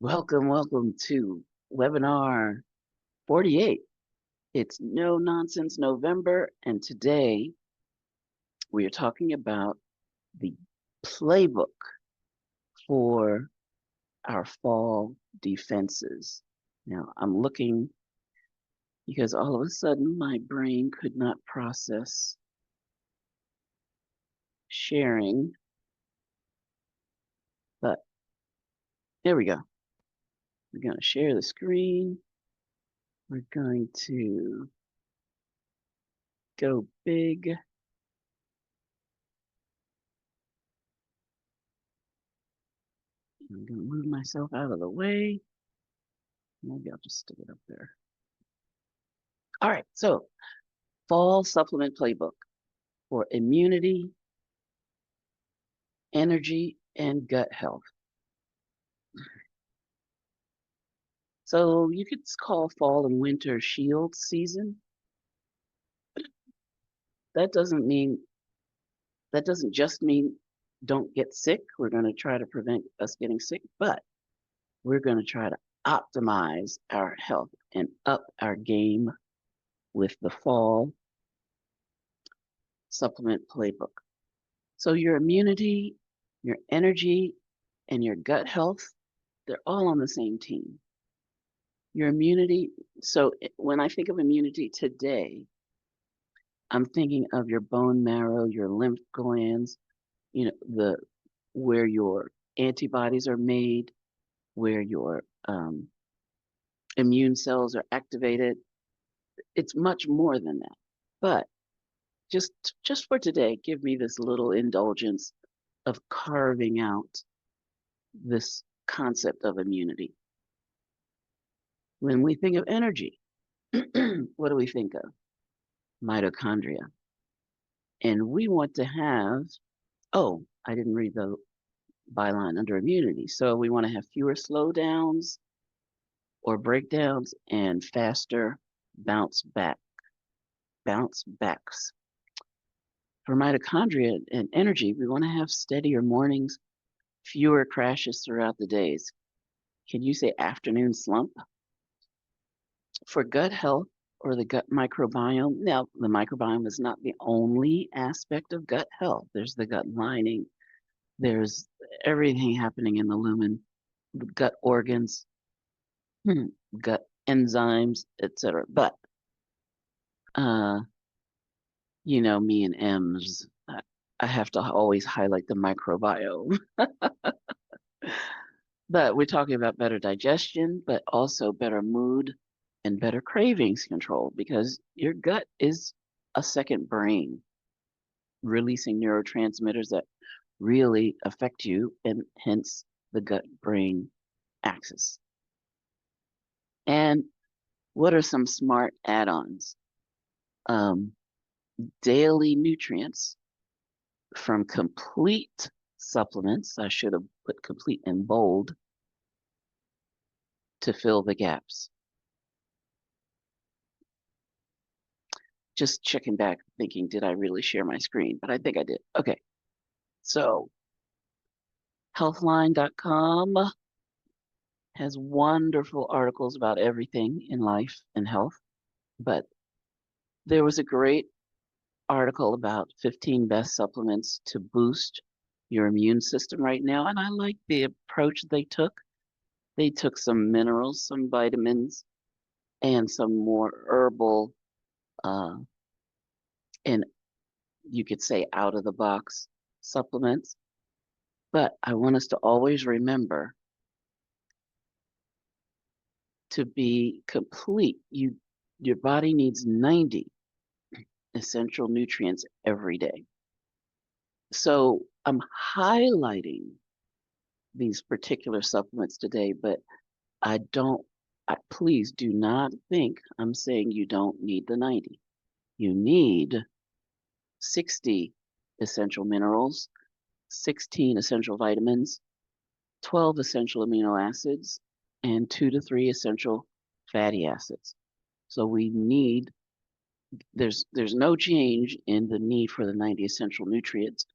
Welcome to webinar 48. It's No Nonsense November, and today we are talking about the playbook for our fall defenses. Now, I'm looking because all of a sudden my brain could not process sharing, but there we go. We're going to share the screen. We're going to go big. I'm going to move myself out of the way. Maybe I'll just stick it up there. All right, so Fall Supplement Playbook for immunity, energy, and gut health. So you could call fall and winter shield season. That doesn't just mean don't get sick. We're going to try to prevent us getting sick, but we're going to try to optimize our health and up our game with the Fall Supplement Playbook. So your immunity, your energy, and your gut health, they're all on the same team. Your immunity, so when I think of immunity today, I'm thinking of your bone marrow, your lymph glands, where your antibodies are made, where your immune cells are activated. It's much more than that. But just for today, give me this little indulgence of carving out this concept of immunity. When we think of energy, what do we think of? Mitochondria. And we want to have, oh, I didn't read the byline under immunity. So we want to have fewer slowdowns or breakdowns and faster bounce backs. For mitochondria and energy, we want to have steadier mornings, fewer crashes throughout the days. Can you say afternoon slump? For gut health or the gut microbiome, now the microbiome is not the only aspect of gut health. There's the gut lining, there's everything happening in the lumen, the gut organs, gut enzymes, etc. But me and M's, I have to always highlight the microbiome. But we're talking about better digestion, but also better mood and better cravings control, because your gut is a second brain, releasing neurotransmitters that really affect you, and hence the gut-brain axis. And what are some smart add-ons? Daily nutrients from complete supplements. I should have put complete in bold to fill the gaps. Just checking back, thinking, did I really share my screen? But I think I did. Okay. So Healthline.com has wonderful articles about everything in life and health. But there was a great article about 15 best supplements to boost your immune system right now. And I like the approach they took. They took some minerals, some vitamins, and some more herbal, and you could say out of the box supplements. But I want us to always remember to be complete. Your body needs 90 essential nutrients every day. So I'm highlighting these particular supplements today, but please do not think I'm saying you don't need the 90. You need 60 essential minerals, 16 essential vitamins, 12 essential amino acids, and 2 to 3 essential fatty acids. So we need, there's no change in the need for the 90 essential nutrients,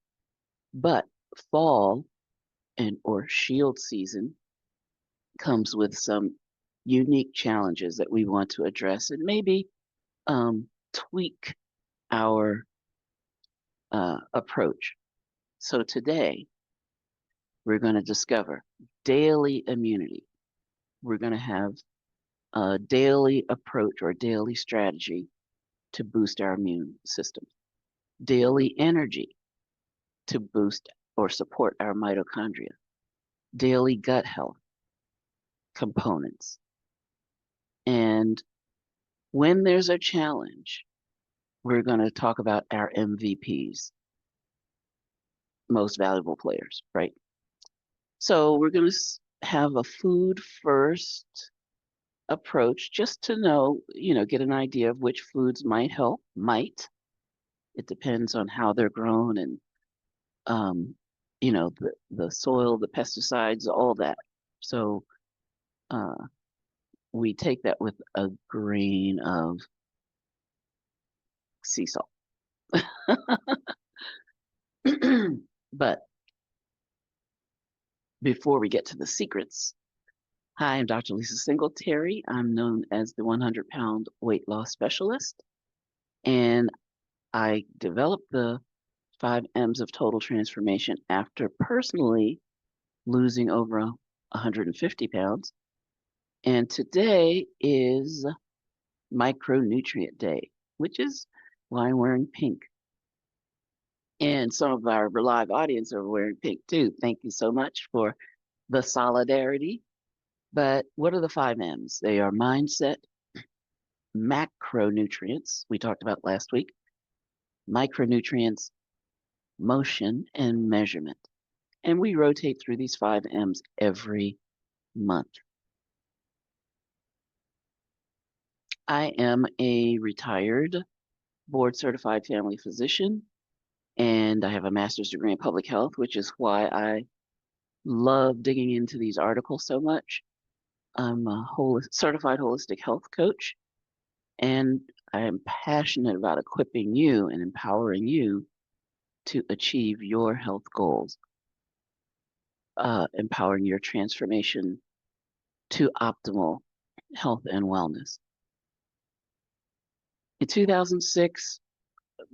but fall or shield season comes with some unique challenges that we want to address and maybe tweak our approach. So today, we're going to discover daily immunity. We're going to have a daily approach or daily strategy to boost our immune system. Daily energy to boost or support our mitochondria. Daily gut health components. And when there's a challenge, we're going to talk about our MVPs, most valuable players, right? So we're going to have a food first approach just to know, get an idea of which foods might help. It depends on how they're grown and, the soil, the pesticides, all that. So we take that with a grain of sea salt. But before we get to the secrets, hi, I'm Dr. Lisa-Singletary. I'm known as the 100-pound weight loss specialist, and I developed the 5 M's of total transformation after personally losing over 150 pounds. And today is Micronutrient Day, which is why I'm wearing pink. And some of our live audience are wearing pink too. Thank you so much for the solidarity. But what are the 5 M's? They are mindset, macronutrients, we talked about last week, micronutrients, motion, and measurement. And we rotate through these 5 M's every month. I am a retired board certified family physician, and I have a master's degree in public health, which is why I love digging into these articles so much. I'm a certified holistic health coach, and I am passionate about equipping you and empowering you to achieve your health goals, empowering your transformation to optimal health and wellness. In 2006,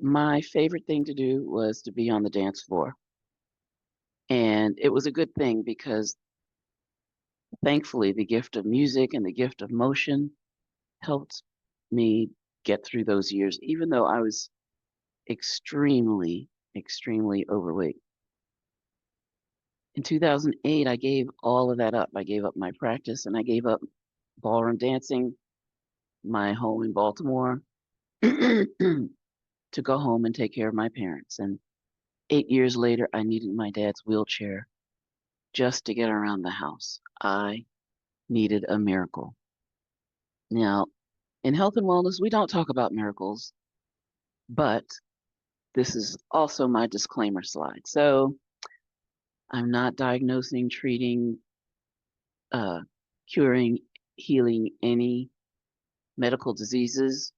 my favorite thing to do was to be on the dance floor. And it was a good thing because thankfully the gift of music and the gift of motion helped me get through those years, even though I was extremely, extremely overweight. In 2008, I gave all of that up. I gave up my practice and I gave up ballroom dancing, my home in Baltimore, to go home and take care of my parents. And 8 years later, I needed my dad's wheelchair just to get around the house. I needed a miracle. Now, in health and wellness, we don't talk about miracles, but this is also my disclaimer slide. So I'm not diagnosing, treating, curing, healing any medical diseases.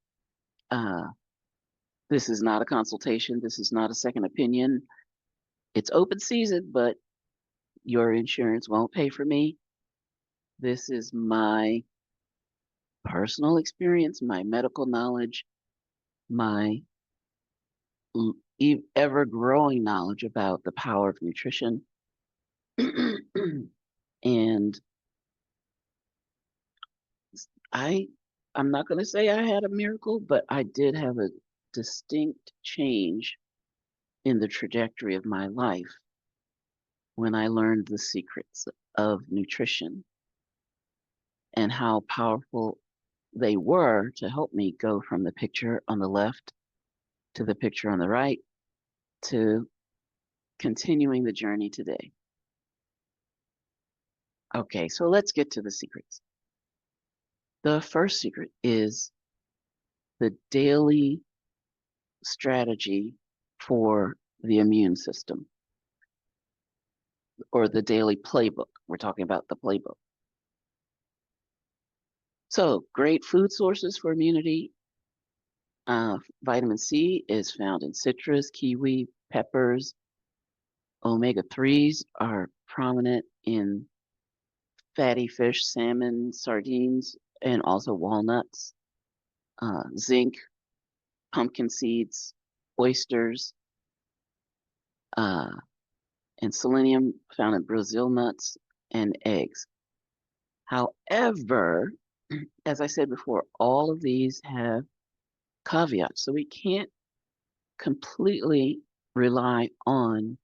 This is not a consultation. This is not a second opinion. It's open season, but your insurance won't pay for me. This is my personal experience, my medical knowledge, my ever-growing knowledge about the power of nutrition. And I'm not going to say I had a miracle, but I did have a distinct change in the trajectory of my life when I learned the secrets of nutrition and how powerful they were to help me go from the picture on the left to the picture on the right to continuing the journey today. Okay, so let's get to the secrets. The first secret is the daily strategy for the immune system, or the daily playbook. We're talking about the playbook. So, great food sources for immunity. Vitamin C is found in citrus, kiwi, peppers. Omega-3s are prominent in fatty fish, salmon, sardines, and also walnuts, zinc, pumpkin seeds, oysters, uh, and selenium found in Brazil nuts and eggs. However, as I said before, all of these have caveats, so we can't completely rely on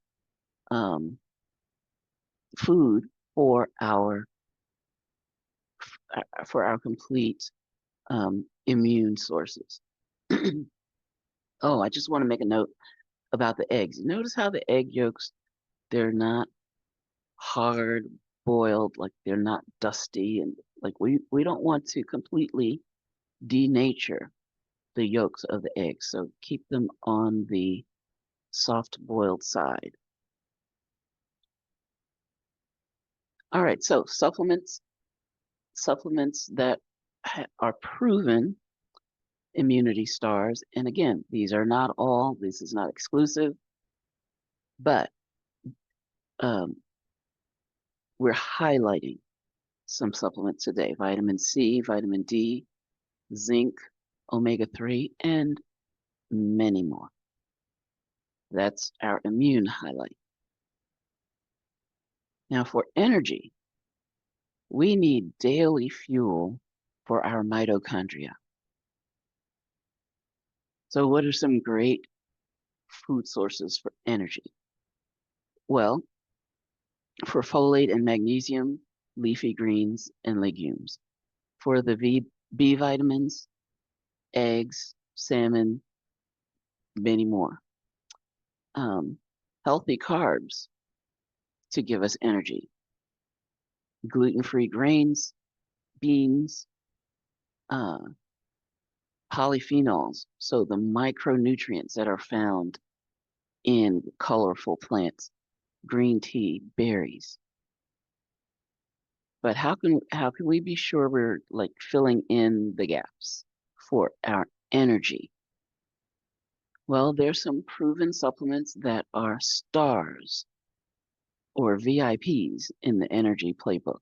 food for our complete immune sources. Oh, I just want to make a note about the eggs. Notice how the egg yolks, they're not hard boiled, like they're not dusty, and like we don't want to completely denature the yolks of the eggs, so keep them on the soft boiled side. All right, so supplements that are proven immunity stars, and again, these are not all, this is not exclusive, but we're highlighting some supplements today: vitamin C, vitamin D, zinc, omega-3, and many more. That's our immune highlight. Now for energy, we need daily fuel for our mitochondria. So what are some great food sources for energy? Well, for folate and magnesium, leafy greens and legumes. For the B vitamins, eggs, salmon, many more. Healthy carbs to give us energy. Gluten-free grains, beans, polyphenols, so the micronutrients that are found in colorful plants, green tea, berries. But how can we be sure we're like filling in the gaps for our energy? Well, there's some proven supplements that are stars or VIPs in the energy playbook.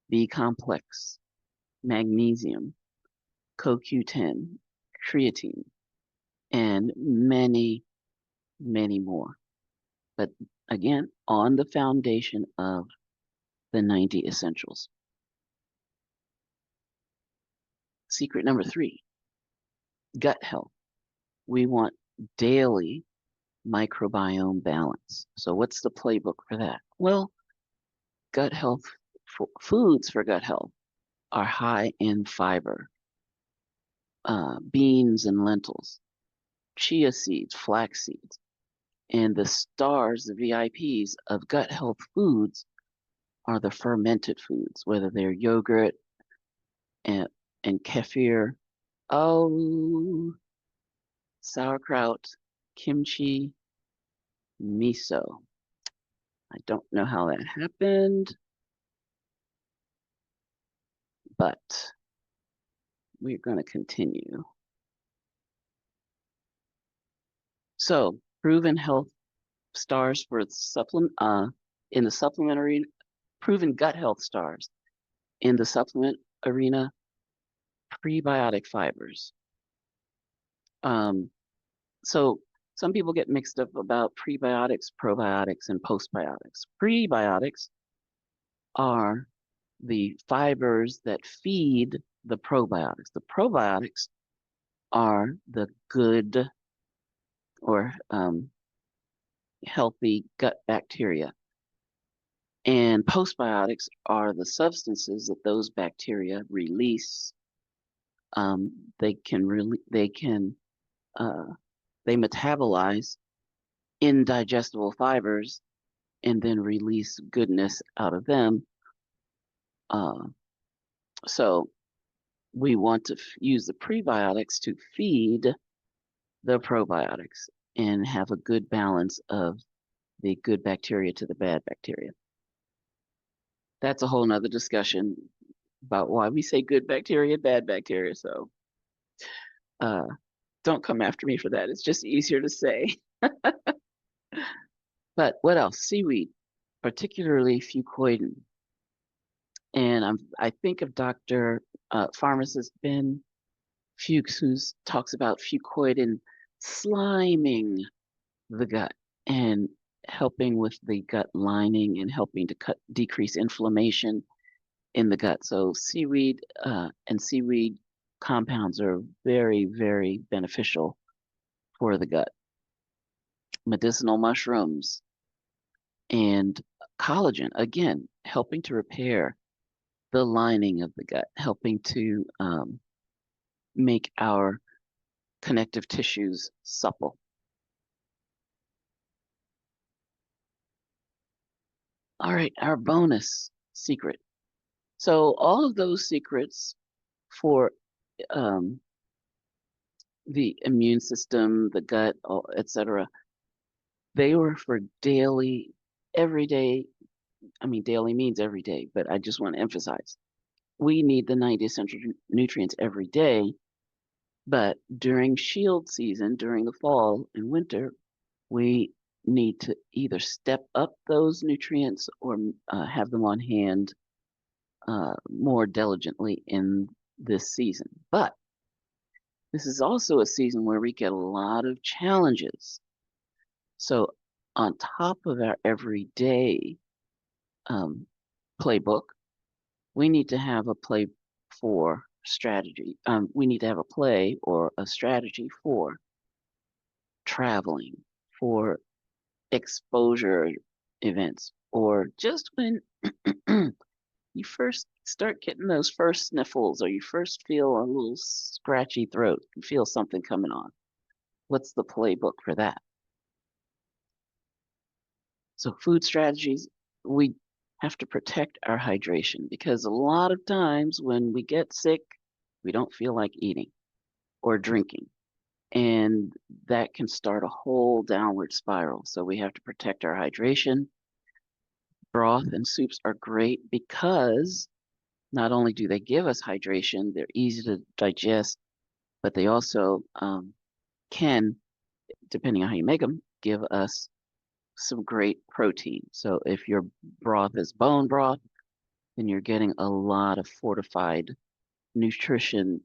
B complex, magnesium, CoQ10, creatine, and many, many more. But again, on the foundation of the 90 essentials. Secret number 3, gut health. We want daily microbiome balance. So what's the playbook for that? Well, gut health foods for gut health are high in fiber, beans and lentils, chia seeds, flax seeds, and the stars, the VIPs of gut health foods are the fermented foods, whether they're yogurt and kefir, sauerkraut, kimchi, miso. I don't know how that happened, but we're going to continue. So, proven health stars for in the supplementary, proven gut health stars in the supplement arena, prebiotic fibers. So some people get mixed up about prebiotics, probiotics, and postbiotics. Prebiotics are the fibers that feed the probiotics. The probiotics are the good or healthy gut bacteria. And postbiotics are the substances that those bacteria release. They metabolize indigestible fibers and then release goodness out of them. So we want to use the prebiotics to feed the probiotics and have a good balance of the good bacteria to the bad bacteria. That's a whole nother discussion about why we say good bacteria, bad bacteria. So don't come after me for that. It's just easier to say. But what else? Seaweed, particularly fucoidan. And I think of Dr. Pharmacist Ben Fuchs, who talks about fucoidin sliming the gut and helping with the gut lining and helping to decrease inflammation in the gut. So seaweed and seaweed compounds are very, very beneficial for the gut. Medicinal mushrooms and collagen, again, helping to repair the lining of the gut, helping to make our connective tissues supple. All right, our bonus secret. So all of those secrets for um, the immune system, the gut, etc., they were for daily, everyday. I mean, daily means every day, but I just want to emphasize we need the 90 essential nutrients every day. But during shield season, during the fall and winter, we need to either step up those nutrients or have them on hand more diligently in this season. But this is also a season where we get a lot of challenges. So on top of our everyday playbook, we need to have a play for strategy. We need to have a play or a strategy for traveling, for exposure events, or just when you first start getting those first sniffles or you first feel a little scratchy throat, you feel something coming on. What's the playbook for that? So food strategies, we have to protect our hydration because a lot of times when we get sick, we don't feel like eating or drinking. And that can start a whole downward spiral. So we have to protect our hydration. Broth and soups are great because not only do they give us hydration, they're easy to digest, but they also can, depending on how you make them, give us some great protein. So if your broth is bone broth, then you're getting a lot of fortified nutrition,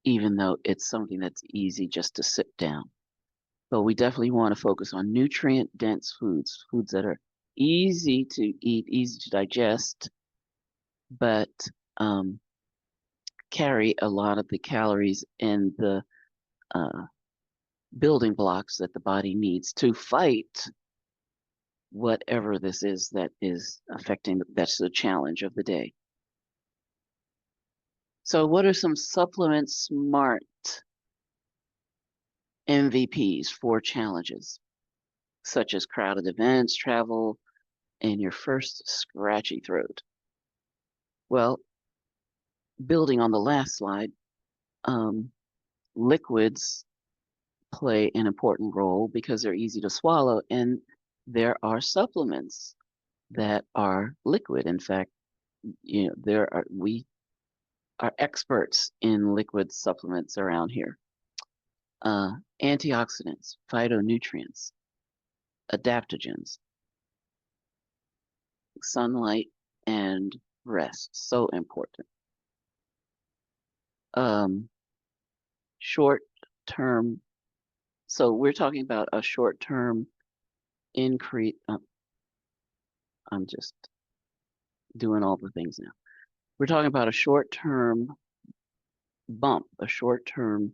even though it's something that's easy just to sip down. But we definitely want to focus on nutrient-dense foods, foods that are easy to eat, easy to digest, but carry a lot of the calories and the building blocks that the body needs to fight whatever this is that is affecting, that's the challenge of the day. So what are some supplement smart MVPs for challenges, such as crowded events, travel, and your first scratchy throat? Well, building on the last slide, liquids play an important role because they're easy to swallow, and there are supplements that are liquid. In fact, we are experts in liquid supplements around here. Antioxidants, phytonutrients, adaptogens, sunlight, and rest. So important. Short term. So we're talking about a short term increase. I'm just doing all the things now. We're talking about a short term bump, a short term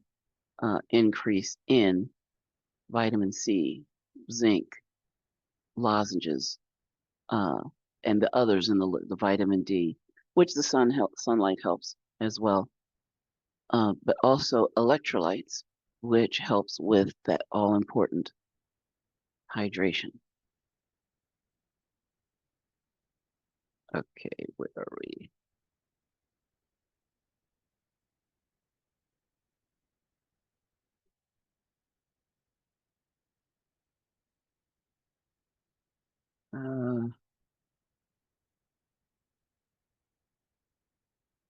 increase in vitamin C, zinc, lozenges, and the others in the vitamin D, which the sunlight helps as well. But also electrolytes, which helps with that all important hydration. Okay, where are we?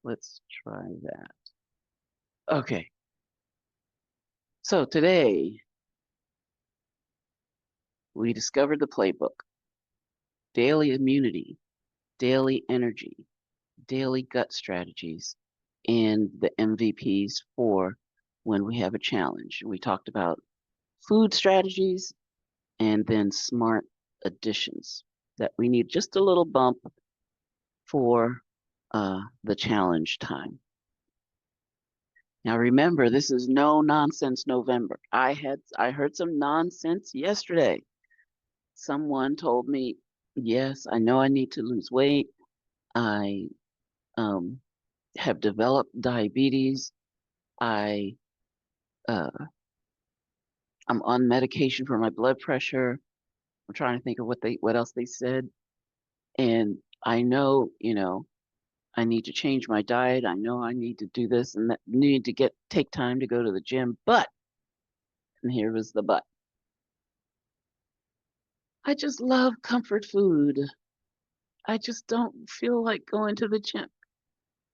Let's try that. Okay. So today we discovered the playbook, daily immunity, daily energy, daily gut strategies and the MVPs for when we have a challenge. We talked about food strategies and then smart additions that we need just a little bump for the challenge time. Now remember, this is no nonsense November. I heard some nonsense yesterday. Someone told me, yes, I know I need to lose weight. I have developed diabetes. I uh, I'm on medication for my blood pressure. I'm trying to think of what else they said. And I know, I need to change my diet. I know I need to do this and that, need to take time to go to the gym. But, and here was the but. I just love comfort food. I just don't feel like going to the gym.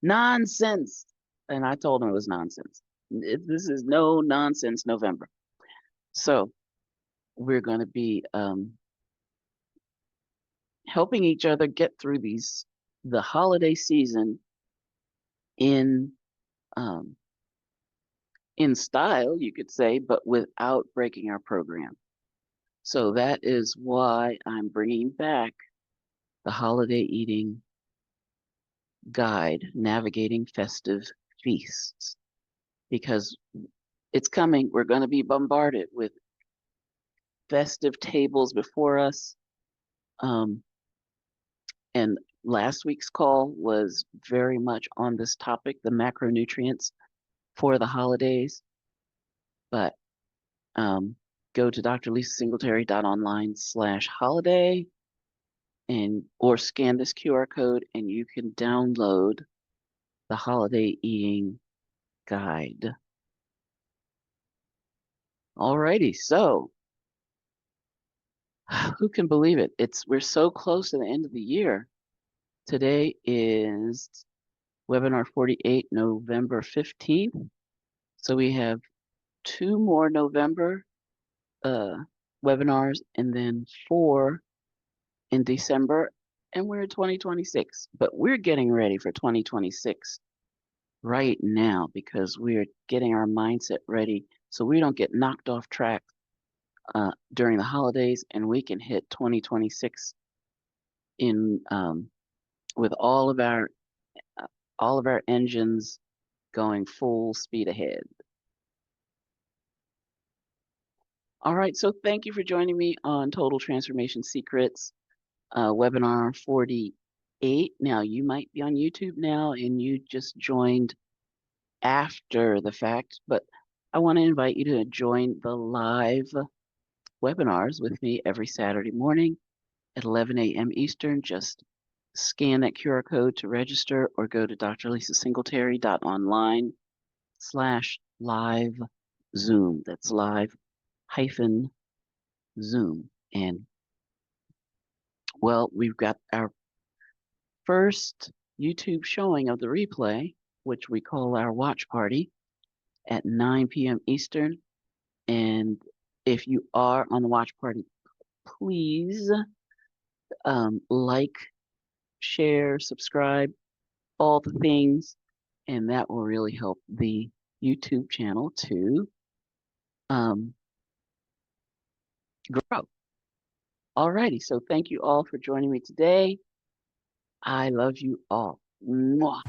Nonsense. And I told him it was nonsense. This is no nonsense November. So we're going to be helping each other get through the holiday season in um, in style, you could say, but without breaking our program. So that is why I'm bringing back the holiday eating guide, navigating festive feasts, because it's coming. We're going to be bombarded with festive tables before us. And last week's call was very much on this topic, the macronutrients for the holidays. But go to dr-lisa-singletary.online/holiday or scan this QR code and you can download the holiday eating guide. Alrighty, so who can believe it? We're so close to the end of the year. Today is webinar 48, November 15th. So we have 2 more November webinars and then 4 in December, and we're in 2026. But we're getting ready for 2026 right now because we're getting our mindset ready so we don't get knocked off track during the holidays, and we can hit 2026 in with all of our engines going full speed ahead. All right, so thank you for joining me on Total Transformation Secrets webinar 48. Now, you might be on YouTube now and you just joined after the fact, but I want to invite you to join the live webinars with me every Saturday morning at 11 a.m. Eastern. Just scan that QR code to register or go to dr-lisa-singletary.online/live Zoom. That's live-Zoom. And well, we've got our first YouTube showing of the replay, which we call our watch party, at 9 p.m. Eastern. And if you are on the watch party, please like, share, subscribe, all the things, and that will really help the YouTube channel to grow. Alrighty, so thank you all for joining me today. I love you all. Mwah.